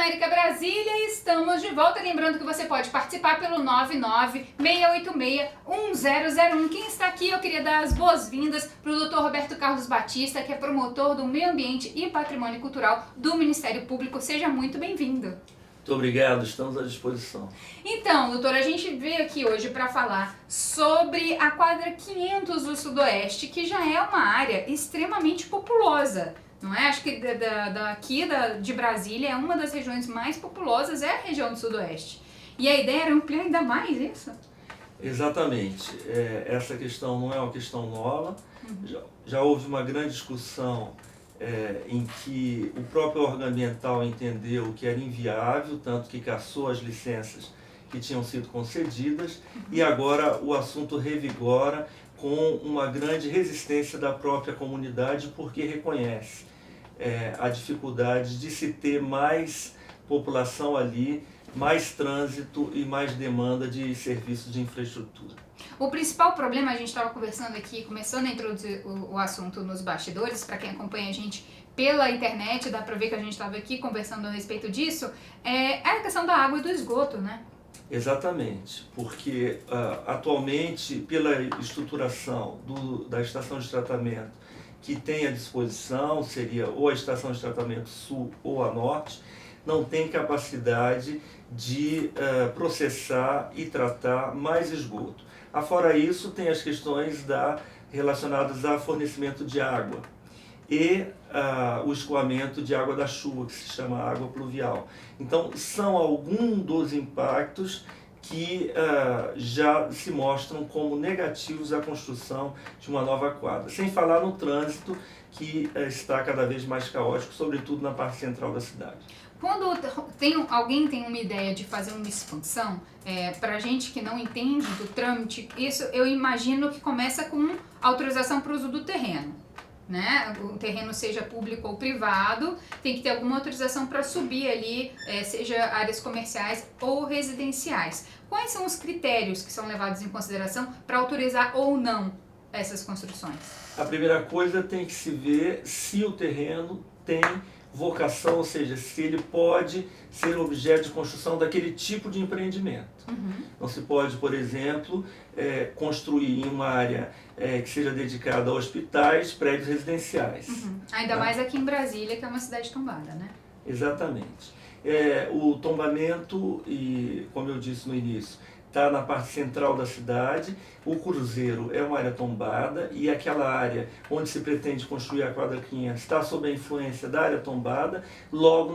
Transamérica Brasília, estamos de volta. Lembrando que você pode participar pelo 996861001. Quem está aqui, eu queria dar as boas-vindas para o Dr. Roberto Carlos Batista, que é promotor do Meio Ambiente e Patrimônio Cultural do Ministério Público. Seja muito bem-vindo. Muito obrigado, estamos à disposição. Então, doutor, a gente veio aqui hoje para falar sobre a quadra 500 do Sudoeste, que já é uma área extremamente populosa. Não é? Acho que de Brasília, é uma das regiões mais populosas, é a região do Sudoeste. E a ideia era ampliar ainda mais isso? Exatamente. Essa questão não é uma questão nova. Já houve uma grande discussão em que o próprio órgão ambiental entendeu que era inviável, tanto que cassou as licenças que tinham sido concedidas, e agora o assunto revigora com uma grande resistência da própria comunidade, porque reconhece a dificuldade de se ter mais população ali, mais trânsito e mais demanda de serviços de infraestrutura. O principal problema, a gente estava conversando aqui, começando a introduzir o assunto nos bastidores, para quem acompanha a gente pela internet, dá para ver que a gente estava aqui conversando a respeito disso, é a questão da água e do esgoto, né? Exatamente, porque atualmente, pela estruturação da estação de tratamento que tem à disposição, seria ou a estação de tratamento sul ou a norte, não tem capacidade de processar e tratar mais esgoto. Afora isso, tem as questões relacionadas ao fornecimento de água e o escoamento de água da chuva, que se chama água pluvial. Então, são alguns dos impactos que já se mostram como negativos à construção de uma nova quadra. Sem falar no trânsito, que está cada vez mais caótico, sobretudo na parte central da cidade. Quando alguém tem uma ideia de fazer uma expansão, para gente que não entende do trâmite, isso eu imagino que começa com autorização para o uso do terreno. Né? O terreno seja público ou privado, tem que ter alguma autorização para subir ali, seja áreas comerciais ou residenciais. Quais são os critérios que são levados em consideração para autorizar ou não essas construções? A primeira coisa, tem que se ver se o terreno tem vocação, ou seja, se ele pode ser objeto de construção daquele tipo de empreendimento. Não se pode, por exemplo, construir em uma área que seja dedicada a hospitais, prédios residenciais. Ainda mais aqui em Brasília, que é uma cidade tombada, né? Exatamente. O tombamento, e como eu disse no início, está na parte central da cidade. O Cruzeiro é uma área tombada e aquela área onde se pretende construir a quadra 500 está sob a influência da área tombada, logo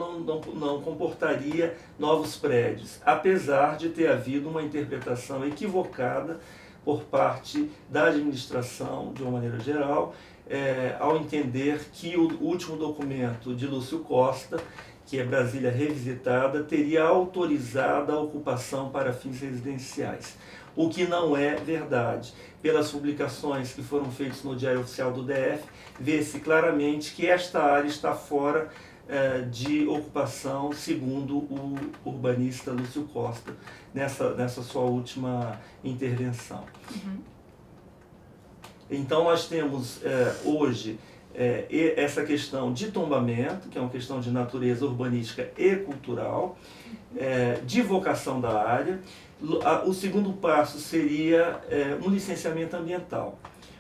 não comportaria novos prédios, apesar de ter havido uma interpretação equivocada por parte da administração, de uma maneira geral, ao entender que o último documento de Lúcio Costa, que é Brasília Revisitada, teria autorizado a ocupação para fins residenciais, o que não é verdade. Pelas publicações que foram feitas no Diário Oficial do DF, vê-se claramente que esta área está fora de ocupação, segundo o urbanista Lúcio Costa, nessa sua última intervenção. Então nós temos hoje essa questão de tombamento, que é uma questão de natureza urbanística e cultural, de vocação da área. O segundo passo seria um licenciamento ambiental.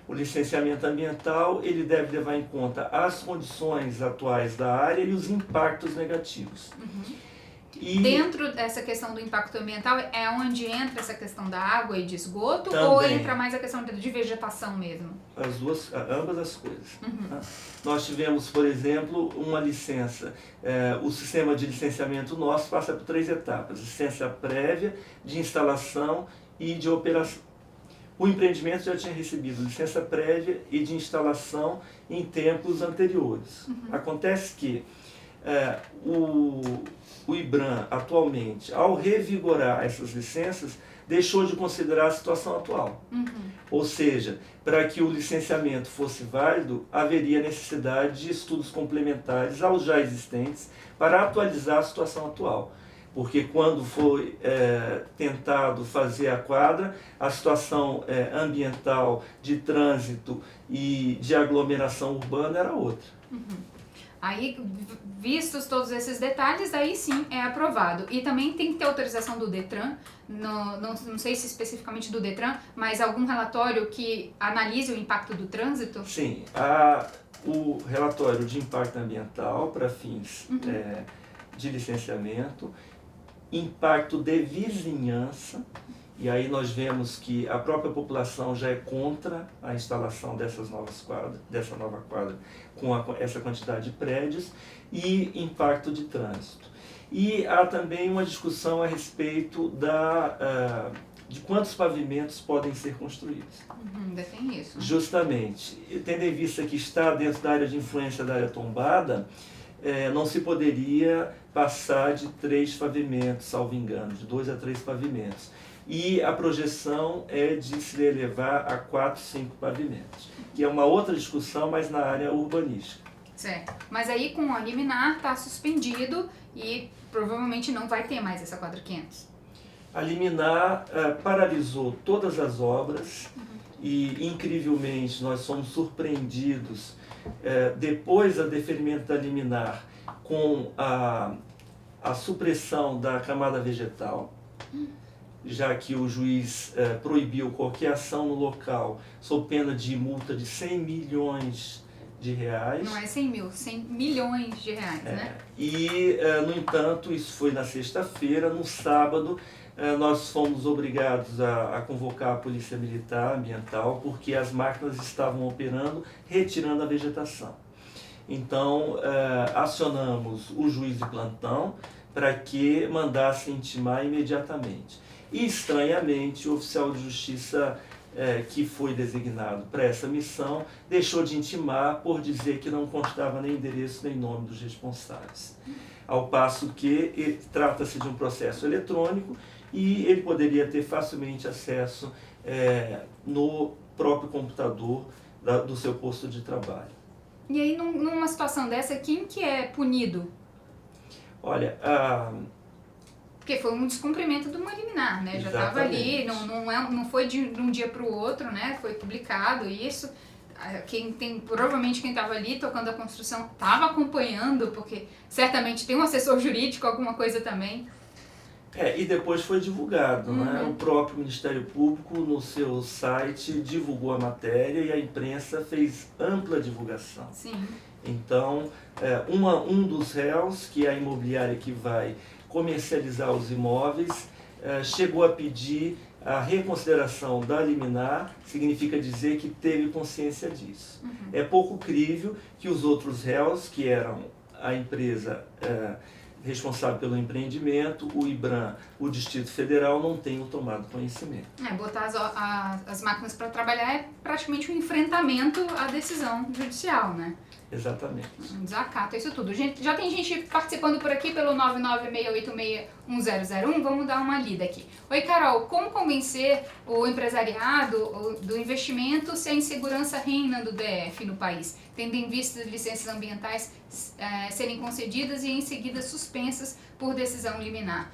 O licenciamento ambiental, ele deve levar em conta as condições atuais da área e os impactos negativos. E dentro dessa questão do impacto ambiental é onde entra essa questão da água e de esgoto, também, ou entra mais a questão de vegetação mesmo? Ambas as coisas. Nós tivemos, por exemplo, uma licença. O sistema de licenciamento nosso passa por 3 etapas: licença prévia, de instalação e de operação. O empreendimento já tinha recebido licença prévia e de instalação em tempos anteriores. Acontece que o IBRAM, atualmente, ao revigorar essas licenças, deixou de considerar a situação atual. Ou seja, para que o licenciamento fosse válido, haveria necessidade de estudos complementares aos já existentes para atualizar a situação atual. Porque quando foi tentado fazer a quadra, a situação ambiental, de trânsito e de aglomeração urbana era outra. Aí, vistos todos esses detalhes, aí sim é aprovado. E também tem que ter autorização do Detran, não sei se especificamente do Detran, mas algum relatório que analise o impacto do trânsito? Sim, o relatório de impacto ambiental para fins de licenciamento, impacto de vizinhança, e aí nós vemos que a própria população já é contra a instalação dessa nova quadra com essa quantidade de prédios, e impacto de trânsito. E há também uma discussão a respeito de quantos pavimentos podem ser construídos. Ainda tem isso. Justamente, tendo em vista que está dentro da área de influência da área tombada, não se poderia passar de 3 pavimentos, salvo engano, de 2 a 3 pavimentos. E a projeção é de se elevar a 4, 5 pavimentos, que é uma outra discussão, mas na área urbanística. Certo. Mas aí com a liminar está suspendido e provavelmente não vai ter mais essa quadra 500. A liminar paralisou todas as obras e, incrivelmente, nós somos surpreendidos depois do deferimento da liminar com a supressão da camada vegetal, já que o juiz proibiu qualquer ação no local sob pena de multa de 100 milhões de reais. Não é 100 mil, 100 milhões de reais, né? E, no entanto, isso foi na sexta-feira. No sábado, nós fomos obrigados a convocar a Polícia Militar Ambiental, porque as máquinas estavam operando, retirando a vegetação. Então, acionamos o juiz de plantão para que mandasse intimar imediatamente. E, estranhamente, o oficial de justiça que foi designado para essa missão deixou de intimar por dizer que não constava nem endereço nem nome dos responsáveis. Ao passo que trata-se de um processo eletrônico e ele poderia ter facilmente acesso no próprio computador do seu posto de trabalho. E aí, numa situação dessa, quem que é punido? Olha, porque foi um descumprimento de uma liminar, né? Já estava ali, não foi de um dia para o outro, né? Foi publicado isso. Provavelmente quem estava ali tocando a construção estava acompanhando, porque certamente tem um assessor jurídico, alguma coisa também. E depois foi divulgado, né? O próprio Ministério Público, no seu site, divulgou a matéria e a imprensa fez ampla divulgação. Sim. Então, um dos réus, que é a imobiliária que vai comercializar os imóveis, chegou a pedir a reconsideração da liminar, significa dizer que teve consciência disso. É pouco crível que os outros réus, que eram a empresa responsável pelo empreendimento, o IBRAM, o Distrito Federal, não tenham tomado conhecimento. Botar as máquinas para trabalhar é praticamente um enfrentamento à decisão judicial, né? Exatamente. Um desacato, isso tudo. Já tem gente participando por aqui pelo 996861001, vamos dar uma lida aqui. Oi, Carol, como convencer o empresariado do investimento se a insegurança reina do DF no país, tendo em vista as licenças ambientais serem concedidas e em seguida suspensas por decisão liminar?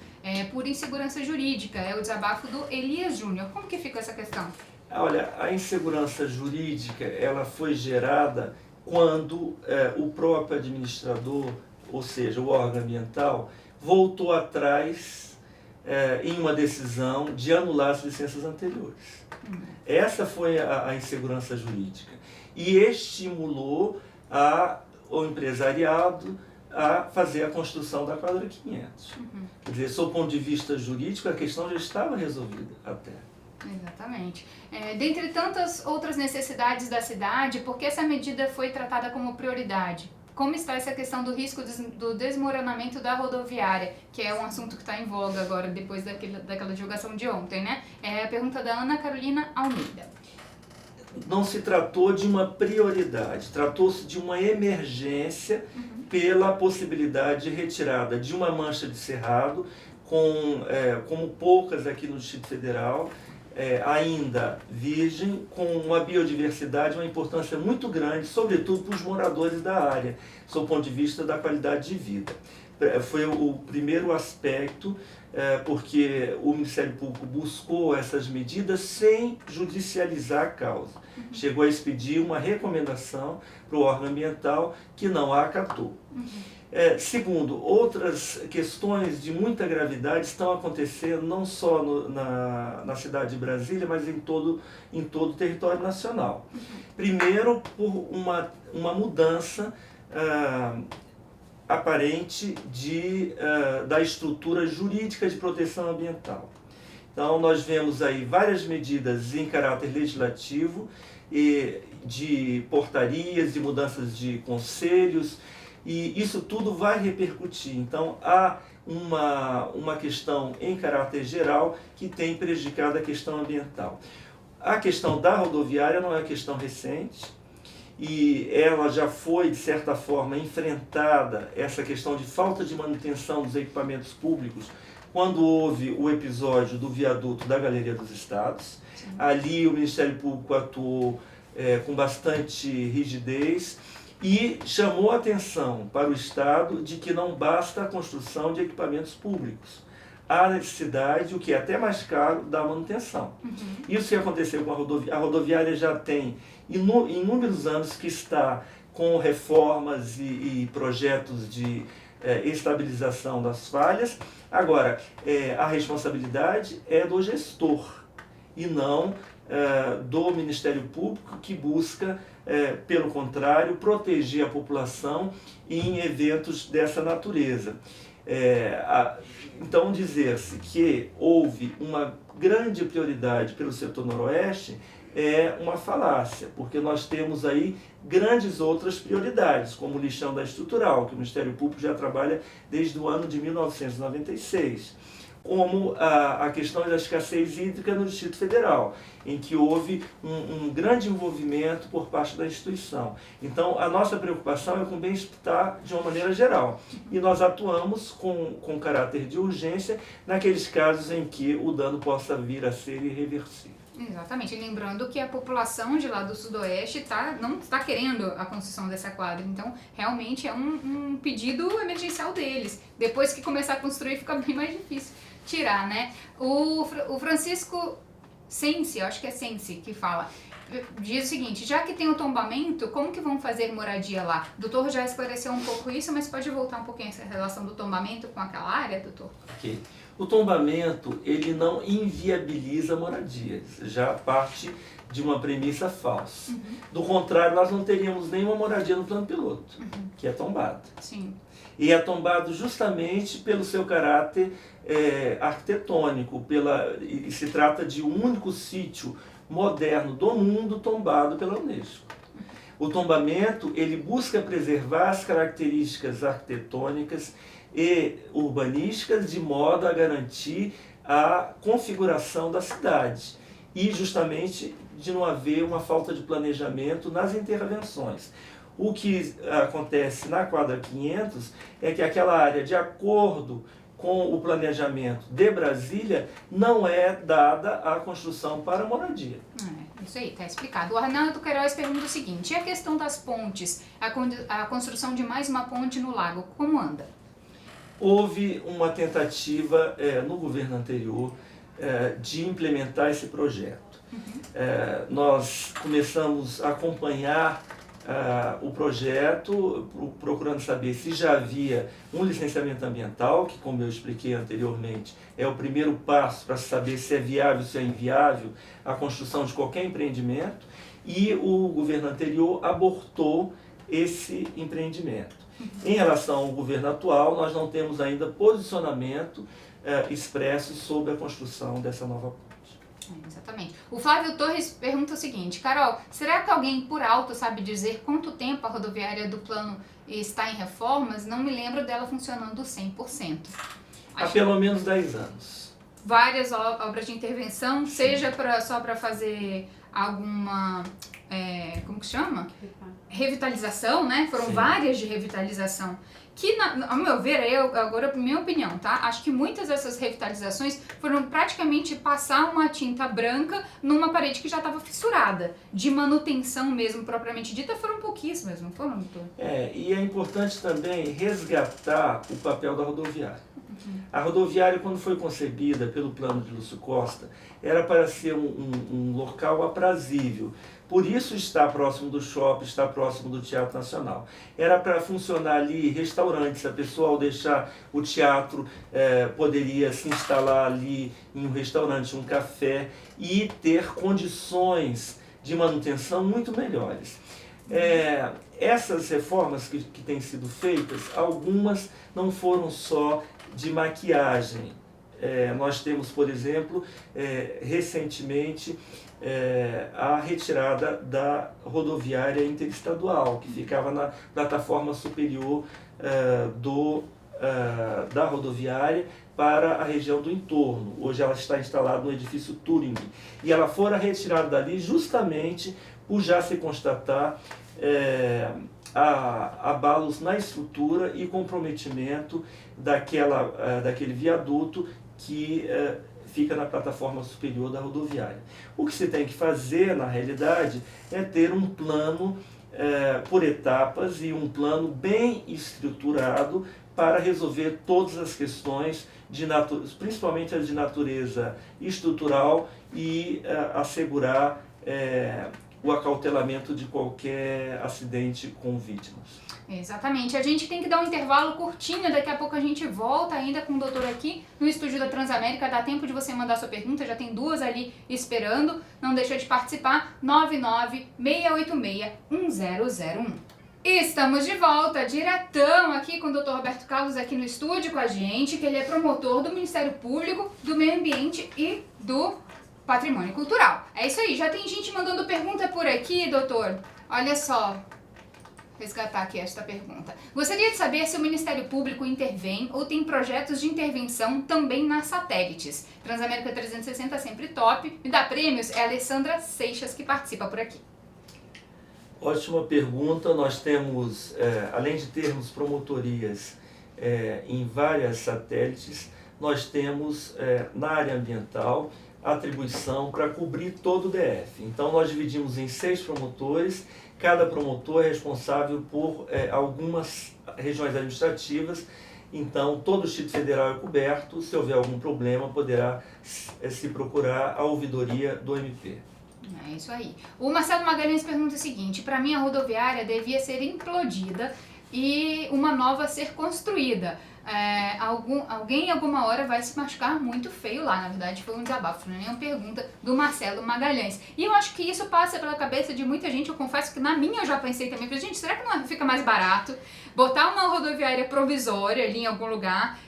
Por insegurança jurídica, é o desabafo do Elias Júnior. Como que fica essa questão? Olha, a insegurança jurídica, ela foi gerada quando o próprio administrador, ou seja, o órgão ambiental, voltou atrás em uma decisão de anular as licenças anteriores. Essa foi a insegurança jurídica. E estimulou o empresariado a fazer a construção da quadra 500. Quer dizer, sob o ponto de vista jurídico, a questão já estava resolvida até. Exatamente. Dentre tantas outras necessidades da cidade, por que essa medida foi tratada como prioridade? Como está essa questão do risco do desmoronamento da rodoviária, que é um assunto que está em voga agora, depois daquela divulgação de ontem, né? É a pergunta da Ana Carolina Almeida. Não se tratou de uma prioridade, tratou-se de uma emergência pela possibilidade de retirada de uma mancha de cerrado, como poucas aqui no Distrito Federal, ainda virgem, com uma biodiversidade, uma importância muito grande, sobretudo para os moradores da área, sob o ponto de vista da qualidade de vida. Foi o primeiro aspecto, porque o Ministério Público buscou essas medidas sem judicializar a causa. Chegou a expedir uma recomendação para o órgão ambiental que não a acatou. Segundo, outras questões de muita gravidade estão acontecendo não só na cidade de Brasília, mas em todo o território nacional. Primeiro, por uma mudança aparente da estrutura jurídica de proteção ambiental. Então, nós vemos aí várias medidas em caráter legislativo, de portarias, de mudanças de conselhos, e isso tudo vai repercutir. Então, há uma questão em caráter geral que tem prejudicado a questão ambiental. A questão da rodoviária não é uma questão recente, e ela já foi, de certa forma, enfrentada, essa questão de falta de manutenção dos equipamentos públicos, quando houve o episódio do viaduto da Galeria dos Estados. Sim. Ali o Ministério Público atuou com bastante rigidez e chamou a atenção para o Estado de que não basta a construção de equipamentos públicos. Há necessidade, o que é até mais caro, da manutenção. Isso que aconteceu com a rodoviária. A rodoviária já tem inúmeros anos que está com reformas e projetos de estabilização das falhas. Agora, a responsabilidade é do gestor e não do Ministério Público, que busca, pelo contrário, proteger a população em eventos dessa natureza. Então, dizer-se que houve uma grande prioridade pelo setor noroeste é uma falácia, porque nós temos aí grandes outras prioridades, como o lixão da estrutural, que o Ministério Público já trabalha desde o ano de 1996, como a questão da escassez hídrica no Distrito Federal, em que houve um grande envolvimento por parte da instituição. Então, a nossa preocupação é com o bem-estar de uma maneira geral, e nós atuamos com caráter de urgência naqueles casos em que o dano possa vir a ser irreversível. Exatamente, lembrando que a população de lá do Sudoeste não está querendo a construção dessa quadra, então realmente é um pedido emergencial deles. Depois que começar a construir fica bem mais difícil tirar, né? O Francisco Sensi, eu acho que é Sensi que fala, diz o seguinte: já que tem o tombamento, como que vão fazer moradia lá? O doutor já esclareceu um pouco isso, mas pode voltar um pouquinho essa relação do tombamento com aquela área, doutor? Ok. O tombamento, ele não inviabiliza moradias, já parte de uma premissa falsa. Do contrário, nós não teríamos nenhuma moradia no plano piloto, que é tombado. Sim. E é tombado justamente pelo seu caráter arquitetônico, e se trata de um único sítio moderno do mundo tombado pela Unesco. O tombamento, ele busca preservar as características arquitetônicas e urbanísticas de modo a garantir a configuração da cidade e justamente de não haver uma falta de planejamento nas intervenções. O que acontece na quadra 500 é que aquela área, de acordo com o planejamento de Brasília, não é dada a construção para moradia. Isso aí, está explicado. O Arnaldo Queiroz pergunta o seguinte: e a questão das pontes, a construção de mais uma ponte no lago, como anda? Houve uma tentativa no governo anterior de implementar esse projeto. Nós começamos a acompanhar o projeto, procurando saber se já havia um licenciamento ambiental, que, como eu expliquei anteriormente, é o primeiro passo para saber se é viável, se é inviável a construção de qualquer empreendimento, e o governo anterior abortou esse empreendimento. Em relação ao governo atual, nós não temos ainda posicionamento expresso sobre a construção dessa nova ponte. Exatamente. O Flávio Torres pergunta o seguinte: Carol, será que alguém por alto sabe dizer quanto tempo a rodoviária do plano está em reformas? Não me lembro dela funcionando 100%. Há pelo menos 10 anos. Várias obras de intervenção, sim, seja só para fazer alguma... como que chama? Revitalização, né? Foram, sim, várias de revitalização. que, ao meu ver, agora minha opinião, tá? Acho que muitas dessas revitalizações foram praticamente passar uma tinta branca numa parede que já estava fissurada. De manutenção mesmo, propriamente dita, foram pouquíssimas, não foram, doutor? E é importante também resgatar o papel da rodoviária. A rodoviária, quando foi concebida pelo plano de Lúcio Costa, era para ser um local aprazível. Por isso está próximo do shopping, está próximo do Teatro Nacional. Era para funcionar ali restaurantes, a pessoa ao deixar o teatro poderia se instalar ali em um restaurante, um café e ter condições de manutenção muito melhores. Essas reformas que têm sido feitas, algumas não foram só de maquiagem. Nós temos, por exemplo, recentemente a retirada da rodoviária interestadual, que ficava na plataforma superior da rodoviária para a região do entorno. Hoje ela está instalada no edifício Turing. E ela fora retirada dali justamente por já se constatar abalos na estrutura e comprometimento daquele viaduto que fica na plataforma superior da rodoviária. O que se tem que fazer, na realidade, é ter um plano por etapas e um plano bem estruturado para resolver todas as questões, principalmente as de natureza estrutural, e assegurar o acautelamento de qualquer acidente com vítimas. Exatamente. A gente tem que dar um intervalo curtinho, daqui a pouco a gente volta ainda com o doutor aqui no estúdio da Transamérica. Dá tempo de você mandar sua pergunta, já tem duas ali esperando. Não deixa de participar, 996861001. Estamos de volta, diretão aqui com o Dr. Roberto Carlos aqui no estúdio com a gente, que ele é promotor do Ministério Público, do Meio Ambiente e do Patrimônio Cultural. É isso aí, já tem gente mandando pergunta por aqui, doutor. Olha só, resgatar aqui esta pergunta. Gostaria de saber se o Ministério Público intervém ou tem projetos de intervenção também nas satélites. Transamérica 360 sempre top. Me dá prêmios, é a Alessandra Seixas que participa por aqui. Ótima pergunta. Nós temos, além de termos promotorias em várias satélites, nós temos na área ambiental atribuição para cobrir todo o DF. Então nós dividimos em 6 promotores, cada promotor é responsável por algumas regiões administrativas, então todo o Distrito Federal é coberto. Se houver algum problema, poderá se procurar a ouvidoria do MP. É isso aí. O Marcelo Magalhães pergunta o seguinte: para mim a rodoviária devia ser implodida e uma nova ser construída. Alguém alguma hora vai se machucar muito feio lá. Na verdade foi um desabafo, não é uma pergunta do Marcelo Magalhães. E eu acho que isso passa pela cabeça de muita gente. Eu confesso que na minha eu já pensei também, falei, gente, será que não fica mais barato botar uma rodoviária provisória ali em algum lugar,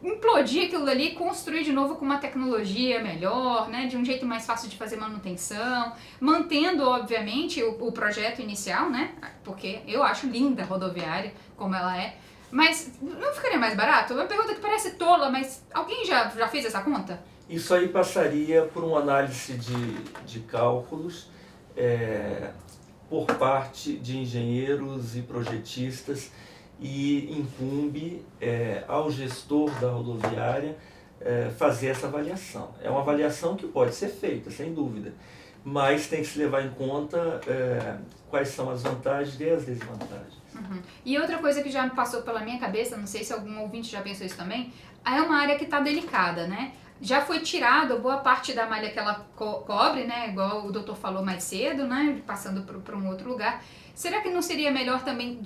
implodir aquilo ali, construir de novo com uma tecnologia melhor, né, de um jeito mais fácil de fazer manutenção, mantendo obviamente o projeto inicial, né, porque eu acho linda a rodoviária como ela é. Mas não ficaria mais barato? É uma pergunta que parece tola, mas alguém já fez essa conta? Isso aí passaria por uma análise de cálculos por parte de engenheiros e projetistas, e incumbe ao gestor da rodoviária fazer essa avaliação. É uma avaliação que pode ser feita, sem dúvida, mas tem que se levar em conta quais são as vantagens e as desvantagens. Uhum. E outra coisa que já me passou pela minha cabeça, não sei se algum ouvinte já pensou isso também, é uma área que está delicada, né? Já foi tirado boa parte da malha que ela cobre, né? Igual o doutor falou mais cedo, né? Passando para um outro lugar. Será que não seria melhor também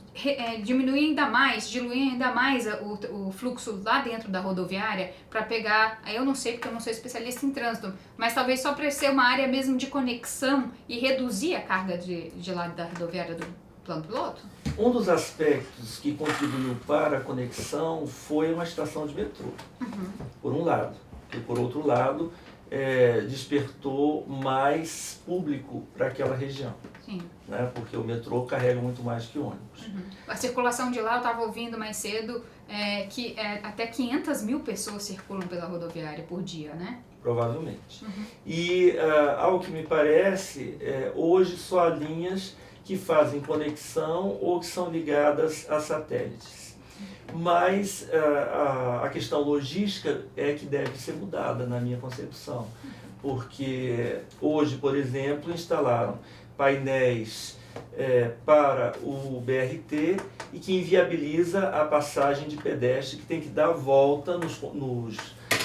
diminuir ainda mais, diluir ainda mais o fluxo lá dentro da rodoviária para pegar, eu não sei porque eu não sou especialista em trânsito, mas talvez só para ser uma área mesmo de conexão e reduzir a carga de lá da rodoviária do plano piloto? Um dos aspectos que contribuiu para a conexão foi uma estação de metrô, por um lado. E por outro lado, despertou mais público para aquela região. Sim. Né? Porque o metrô carrega muito mais que ônibus. A circulação de lá, eu estava ouvindo mais cedo, que até 500 mil pessoas circulam pela rodoviária por dia, né? Provavelmente. E, ao que me parece, hoje só há linhas que fazem conexão ou que são ligadas a satélites. mas a questão logística é que deve ser mudada, na minha concepção, porque hoje, por exemplo, instalaram painéis para o BRT e que inviabiliza a passagem de pedestre, que tem que dar a volta nos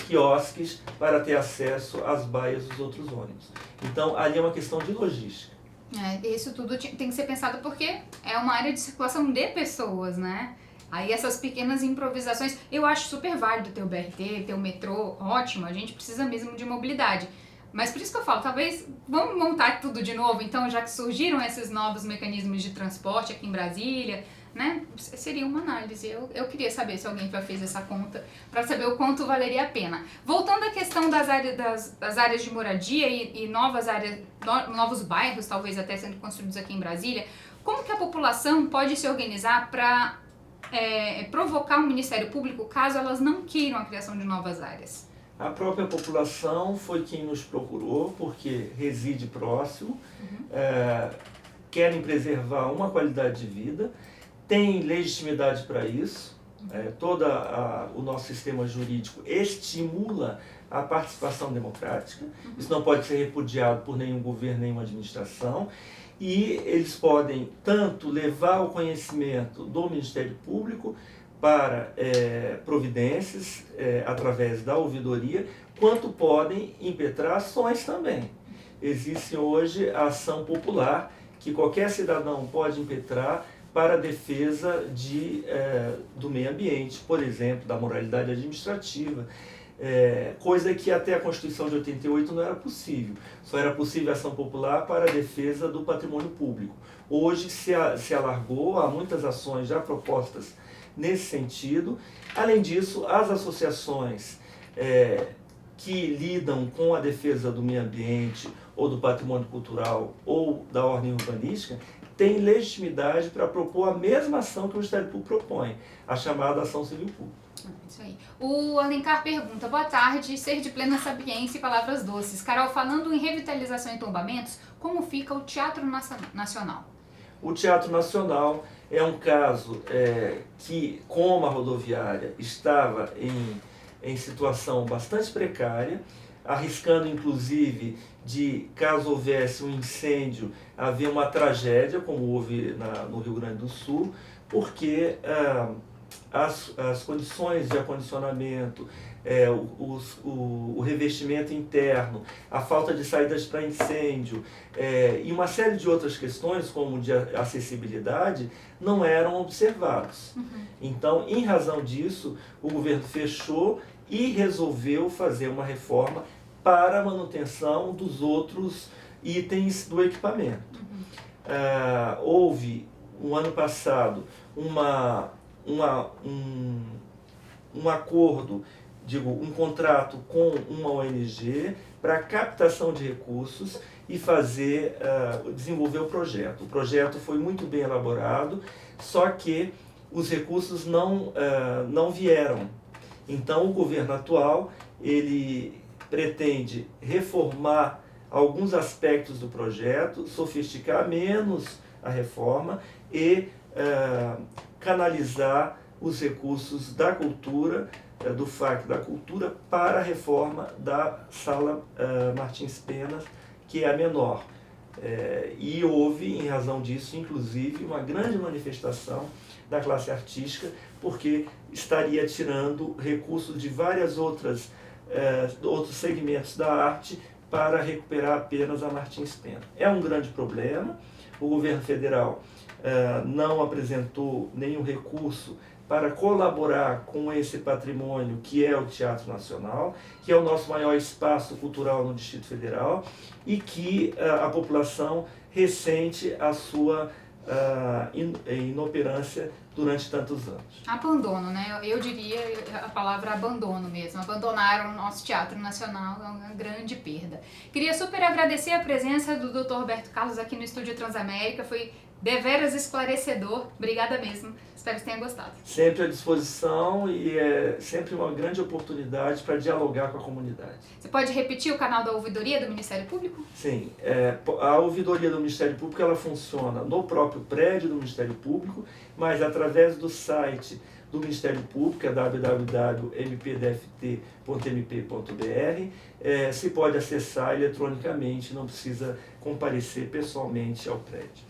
quiosques para ter acesso às baias dos outros ônibus. Então, ali é uma questão de logística. Isso tudo tem que ser pensado porque é uma área de circulação de pessoas, né? Aí essas pequenas improvisações, eu acho super válido ter o BRT, ter o metrô, ótimo, a gente precisa mesmo de mobilidade. Mas por isso que eu falo, talvez vamos montar tudo de novo, então, já que surgiram esses novos mecanismos de transporte aqui em Brasília, né? Seria uma análise. Eu queria saber se alguém já fez essa conta para saber o quanto valeria a pena. Voltando à questão das áreas de moradia e novas áreas, novos bairros, talvez até sendo construídos aqui em Brasília, como que a população pode se organizar para provocar o Ministério Público caso elas não queiram a criação de novas áreas? A própria população foi quem nos procurou, porque reside próximo, querem preservar uma qualidade de vida, tem legitimidade para isso, todo o nosso sistema jurídico estimula a participação democrática, isso não pode ser repudiado por nenhum governo, nenhuma administração, e eles podem tanto levar ao conhecimento do Ministério Público para providências através da ouvidoria, quanto podem impetrar ações também. Existe hoje a ação popular que qualquer cidadão pode impetrar para a defesa do meio ambiente, por exemplo, da moralidade administrativa, coisa que até a Constituição de 88 não era possível. Só era possível ação popular para a defesa do patrimônio público. Hoje se alargou, há muitas ações já propostas nesse sentido. Além disso, as associações que lidam com a defesa do meio ambiente ou do patrimônio cultural ou da ordem urbanística têm legitimidade para propor a mesma ação que o Ministério Público propõe, a chamada ação civil pública. Isso aí. O Alencar pergunta, boa tarde, ser de plena sapiência e palavras doces. Carol, falando em revitalização e tombamentos, como fica o Teatro Nacional? O Teatro Nacional é um caso que, como a rodoviária estava em situação bastante precária, arriscando inclusive de, caso houvesse um incêndio, haver uma tragédia, como houve no Rio Grande do Sul, porque as condições de acondicionamento, o revestimento interno, a falta de saídas para incêndio e uma série de outras questões, como de acessibilidade, não eram observados. Então, em razão disso, o governo fechou e resolveu fazer uma reforma para a manutenção dos outros itens do equipamento. Houve, no ano passado, um acordo, um contrato com uma ONG para captação de recursos e desenvolver o projeto. O projeto foi muito bem elaborado, só que os recursos não vieram. Então, o governo atual, ele pretende reformar alguns aspectos do projeto, sofisticar menos a reforma e canalizar os recursos da cultura, do FAC da Cultura, para a reforma da Sala Martins Pena, que é a menor. E houve, em razão disso, inclusive, uma grande manifestação da classe artística, porque estaria tirando recursos de várias outros segmentos da arte para recuperar apenas a Martins Pena. É um grande problema. O governo federal não apresentou nenhum recurso para colaborar com esse patrimônio que é o Teatro Nacional, que é o nosso maior espaço cultural no Distrito Federal e que a população ressente a sua inoperância durante tantos anos. Abandono, né? Eu diria a palavra abandono mesmo. Abandonaram o nosso Teatro Nacional, é uma grande perda. Queria super agradecer a presença do Dr. Roberto Carlos aqui no Estúdio Transamérica, foi deveras esclarecedor. Obrigada mesmo. Espero que tenha gostado. Sempre à disposição e é sempre uma grande oportunidade para dialogar com a comunidade. Você pode repetir o canal da ouvidoria do Ministério Público? Sim. A ouvidoria do Ministério Público ela funciona no próprio prédio do Ministério Público, mas através do site do do Ministério Público, é www.mpdft.mp.br. Se pode acessar eletronicamente, não precisa comparecer pessoalmente ao prédio.